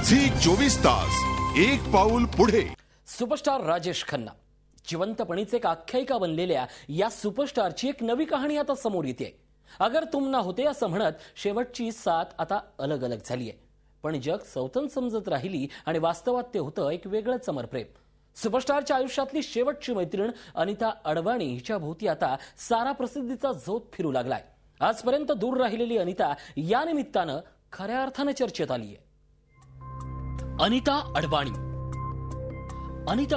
Zee 24 Taas एक पाऊल पुढे। सुपरस्टार राजेश खन्ना जिवंतपणीचे एक आख्यायिका बनलेल्या या सुपरस्टारची एक नवी कहाणी आता समोर येते। अगर तुम ना होते असं म्हणत शेवटची साथ आता अलग अलग झालीय, पण जग सौतन समजत राहिली आणि वास्तवात ते होतं एक वेगळंच समरप्रेम। सुपरस्टारच्या आयुष्यातली शेवटची मैत्रीण अनिता अडवाणी हिच्या भोवती आता सारा प्रसिद्धीचा झोत फिरू लागलाय। आजपर्यंत दूर राहिलेली अनिता या निमित्तानं खऱ्या अर्थाने चर्चेत आली आहे। अनिता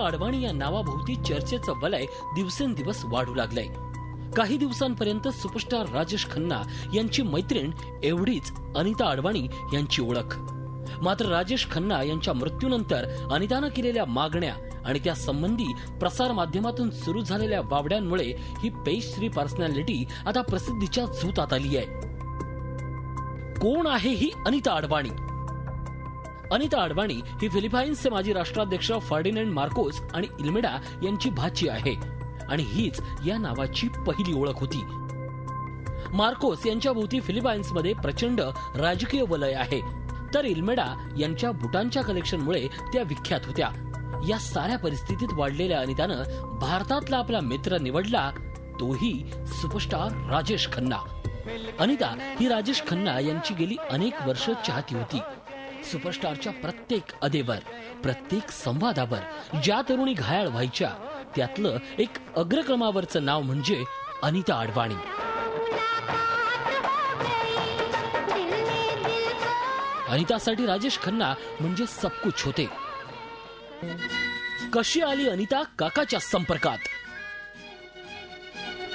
अडवाणी या नावाभोवती चर्चेचं वलय दिवसेंदिवस वाढू लागलंय। काही दिवसांपर्यंत सुपरस्टार राजेश खन्ना यांची मैत्रीण एवढीच अनिता अडवाणी यांची ओळख। मात्र राजेश खन्ना यांच्या मृत्यूनंतर अनितानं केलेल्या मागण्या आणि त्या संबंधी प्रसार माध्यमातून सुरू झालेल्या वावड्यांमुळे ही पेशश्री पर्सनॅलिटी आता प्रसिद्धीच्या झोतात आली आहे। कोण आहे ही अनिता अडवाणी? अनिता अडवाणी ही फिलिपाईन्सचे माजी राष्ट्राध्यक्ष फर्डिनांड मार्कोस आणि इल्मेडा यांची भाची आहे आणि हीच या नावाची पहिली ओळख होती। मार्कोस यांच्या भोवती फिलिपाईन्समध्ये प्रचंड राजकीय वलय आहे, तर इल्मेडा यांच्या बुटांच्या कलेक्शनमुळे त्या विख्यात होत्या। या साऱ्या परिस्थितीत वाढलेल्या अनितानं भारतातला आपला मित्र निवडला, तोही सुपरस्टार राजेश खन्ना। अनिता ही राजेश खन्ना यांची गेली अनेक वर्ष चाहती होती। सुपरस्टारच्या प्रत्येक अदेवर, प्रत्येक संवादावर ज्या तरुणी घायाळ व्हायच्या त्यातलं एक अग्रक्रमावरचं नाव म्हणजे अनिता अडवाणी। अनितासाठी राजेश खन्ना म्हणजे सब कुछ होते। कशी आली अनिता काकाच्या संपर्कात?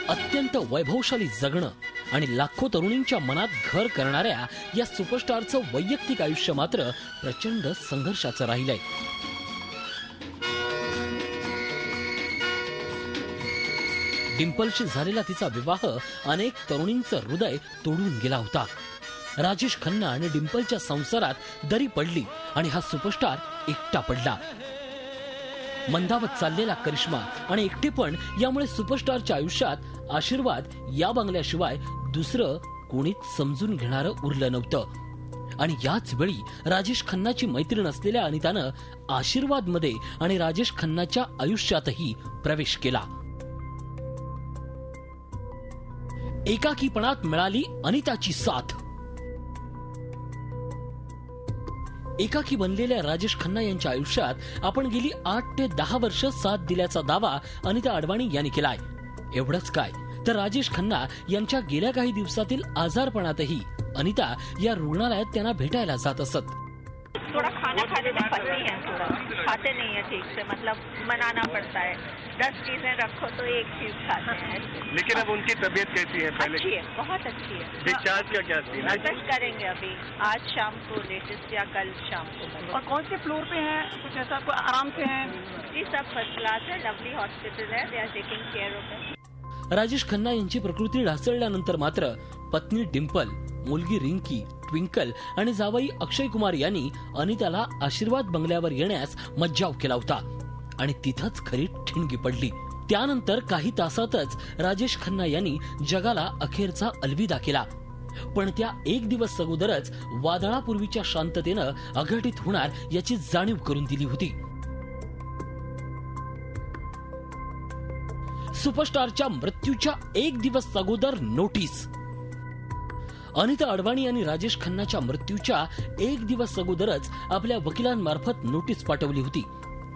अत्यंत वैभवशाली जगणं आणि लाखो तरुणींच्या मनात घर करणाऱ्या या सुपरस्टारचं वैयक्तिक आयुष्य मात्र प्रचंड संघर्षाचं राहिलंय। डिंपलशी झालेला तिचा विवाह अनेक तरुणींचं हृदय तोडून गेला होता। राजेश खन्ना आणि डिंपलच्या संसारात दरी पडली आणि हा सुपरस्टार एकटा पडला। मंदावत चाललेला करिश्मा आणि एकटेपण यामुळे सुपरस्टारच्या आयुष्यात आशीर्वाद या बंगल्याशिवाय दुसरं कोणीच समजून घेणारं उरलं नव्हतं। आणि याच वेळी राजेश खन्नाची मैत्रीण असलेल्या अनितानं आशीर्वाद मध्ये आणि राजेश खन्नाच्या आयुष्यातही प्रवेश केला। एकाकीपणात मिळाली अनिताची साथ। एकाकी बनलेल्या राजेश खन्ना यांच्या आयुष्यात आपण गेली 8 ते 10 वर्ष साथ दिल्याचा दावा अनिता अडवाणी यांनी केलाय। एवढंच काय, तर राजेश खन्ना यांच्या गेल्या काही दिवसातील आजारपणातही अनिता या रुग्णालयात त्यांना भेटायला जात असत। थोड़ा खाना खाने में फंसी है, थोड़ा खाते नहीं है ठीक से, मतलब मनाना पड़ता है। 10 चीजें रखो तो एक चीज खाते हैं। लेकिन अब उनकी तबीयत कैसी है? पहले अच्छी है, बहुत अच्छी है। डिस्चार्ज क्या सीन है? टेस्ट करेंगे अभी, आज शाम को लेटेस्ट या कल शाम को। और कौन से फ्लोर पे हैं? कुछ ऐसा कोई आराम से हैं? जी सब फर्स्ट क्लास है, लवली हॉस्पिटल है, they are taking care of it. Rajesh Khanna यांची प्रकृती ढासळल्यानंतर मात्र पत्नी डिंपल, मुलगी रिंकी, ट्विंकल आणि जावई अक्षय कुमार यांनी अनिताला आशीर्वाद बंगल्यावर येण्यास मज्जाव केला होता आणि तिथंच खरी ठिणगी पडली। त्यानंतर काही तासातच राजेश खन्ना यांनी जगाला अखेरचा अलविदा केला। पण त्या एक दिवस अगोदरच वादळापूर्वीच्या शांततेनं अघटित होणार याची जाणीव करून दिली होती। सुपरस्टारच्या मृत्यूच्या एक दिवस अगोदर नोटीस। अनिता अडवाणी यांनी राजेश खन्नाच्या मृत्यूच्या एक दिवस अगोदरच आपल्या वकिलांमार्फत नोटीस पाठवली होती।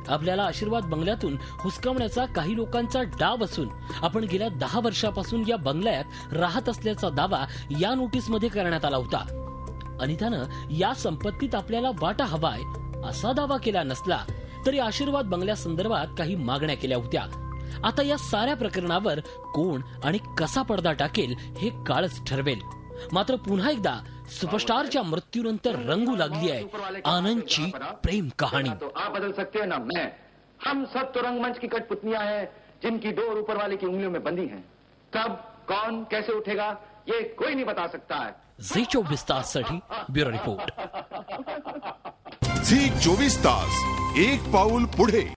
आपल्याला आशीर्वाद बंगल्यातून हुसकावण्याचा काही लोकांचा डाव असून आपण गेल्या 10 वर्षापासून या बंगल्यात राहत असल्याचा दावा या नोटीसमध्ये करण्यात आला होता। अनितानं या संपत्तीत आपल्याला वाटा हवाय असा दावा केला नसला तरी आशीर्वाद बंगल्यासंदर्भात काही मागण्या केल्या होत्या। आता या साऱ्या प्रकरणावर कोण आणि कसा पडदा टाकेल हे काळच ठरवेल। मात्र पुन्हा एकदा सुपरस्टारच्या मृत्यूनंतर रंगू लागली आहे आनंदची प्रेम कहाणी। आप बदल सकते हैं ना मैं, हम सब तो रंगमंच की कठपुतलियां हैं जिनकी डोर ऊपर वाले की उंगलियों में बंधी है। कब कौन कैसे उठेगा ये कोई नहीं बता सकता है। झी 24 ताससाठी ब्युरो रिपोर्ट। झी 24 तास एक पाऊल पुढे।